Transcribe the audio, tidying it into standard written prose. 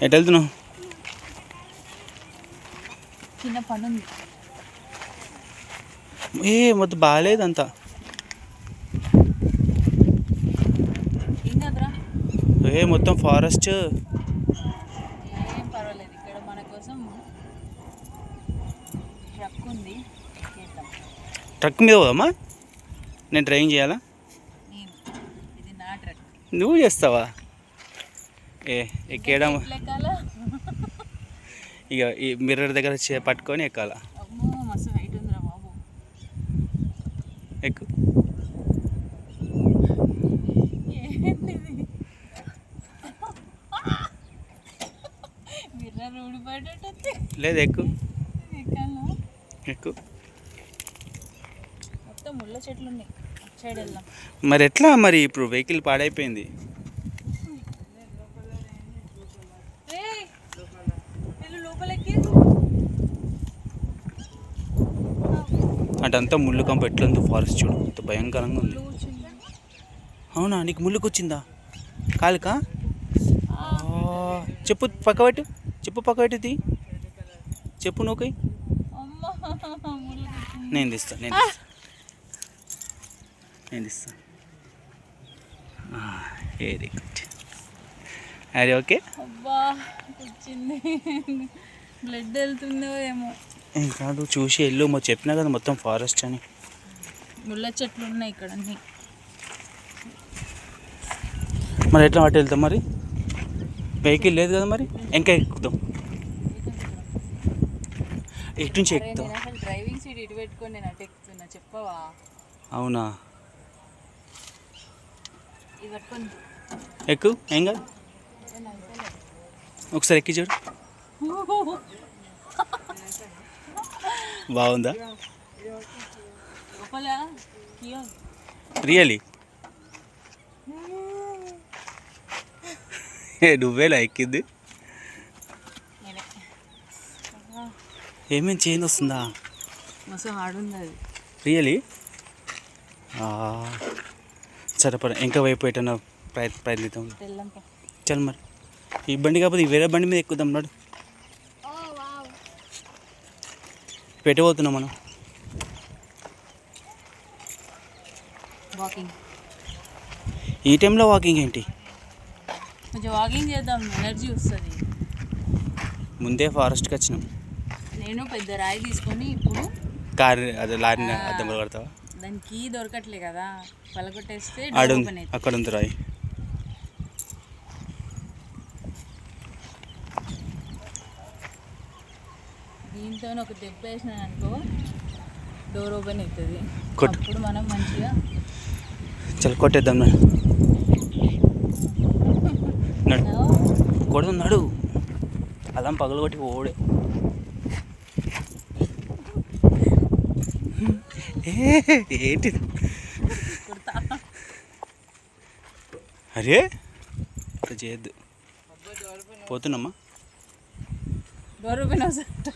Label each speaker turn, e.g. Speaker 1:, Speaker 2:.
Speaker 1: ఎటు వెళ్తున్నావు?
Speaker 2: చిన్న పని ఉంది.
Speaker 1: మొత్తం బాగాలేదంతా.
Speaker 2: ఏం కదరా?
Speaker 1: మొత్తం ఫారెస్ట్.
Speaker 2: ఏం పర్వాలేదు, ఇక్కడ మన కోసం ట్రక్ ఉంది.
Speaker 1: ట్రక్ మీద పోదమ్మా? నేను డ్రైవింగ్ చేయాలా?
Speaker 2: ఇది నా ట్రక్.
Speaker 1: నువ్వు చేస్తావా? ఎక్కేయడం ఇక ఈ మిర్రర్ దగ్గర పట్టుకొని ఎక్కాలా?
Speaker 2: మస్తు హైట్ ఉందిరా బాబు.
Speaker 1: ఎక్కు.
Speaker 2: మిర్రర్ ఊడిపోయేటట్టు.
Speaker 1: లేదు, ఎక్కు. ఎక్కు.
Speaker 2: మొత్తం ముళ్ళ చెట్లు ఉన్నాయి. సైడ్ వెళ్దాం.
Speaker 1: మరి ఎట్లా? మరి ఇప్పుడు వెహికల్ పాడైపోయింది. అటంతా ముళ్ళు కంప ఎట్లుందో ఫారెస్ట్ చూడు, అంత భయంకరంగా ఉంది. అవునా? నీకు ముళ్ళుకు వచ్చిందా కాలుకా? చెప్పు పక్కబెట్టు, చెప్పు పక్కబెట్టి చెప్పు. నూకై నేను తీస్తా. Very good. అది ఓకే.
Speaker 2: అబ్బా వచ్చింది. బ్లడ్ వెళ్తుందో ఏమో.
Speaker 1: ఏం కాదు, చూసి వెళ్ళు. మరి చెప్పినా కదా మొత్తం ఫారెస్ట్ అని.
Speaker 2: ముళ్ళ చెట్లు ఉన్నాయి ఇక్కడ అన్నీ.
Speaker 1: మరి ఎట్లా అటు వెళ్తాం? మరి వెహికల్ లేదు కదా, మరి ఇంకా ఎక్కుదాం. ఎటు నుంచి ఎక్కుతాం?
Speaker 2: డ్రైవింగ్ సీట్ ఇటు పెట్టుకొని నేను అటు ఎక్కుతున్నా, చెప్పవా?
Speaker 1: అవునా?
Speaker 2: ఇది పట్టుకొని
Speaker 1: ఎక్కు, ఏం కాదు. ఒకసారి ఎక్కి చూడు. బాగుందా? రియలీ? నువ్వేలా ఎక్కింది? ఏమేమి చేంజ్ వస్తుందా? రియలీ? సరే పడ, ఇంకా వైపు ఎటన్నా ప్రయత్నిద్దాం. చల్ మరి. ఈ బండి కాకపోతే వేరే బండి మీద ఎక్కుదాం. నాడు పెట్టిపోతున్నాం మనం. ఈ టైంలో వాకింగ్ ఏంటి?
Speaker 2: కొంచెం వాకింగ్ చేద్దాం, ఎనర్జీ వస్తుంది.
Speaker 1: ముందే ఫారెస్ట్కి వచ్చినాం.
Speaker 2: నేను పెద్ద రాయి తీసుకొని ఇప్పుడు
Speaker 1: కారు అదే లారీని అద్దం పడతావా?
Speaker 2: దానికి దొరకట్లే కదా, పలగొట్టేస్తే
Speaker 1: అక్కడ ఉంది రాయి.
Speaker 2: దీంతో ఒక దెబ్బ వేసినాను అనుకో, డోర్ ఓపెన్ అవుతుంది. అప్పుడు మనం మంచిగా
Speaker 1: చల్ కొట్టేద్దాం. కొడుతున్నాడు అలా పగలు కొట్టి ఓడే. ఏంటి? అరే చేయొద్దు. పోతున్నామ్మా.
Speaker 2: డోర్ ఓపెన్ అవుతుంది.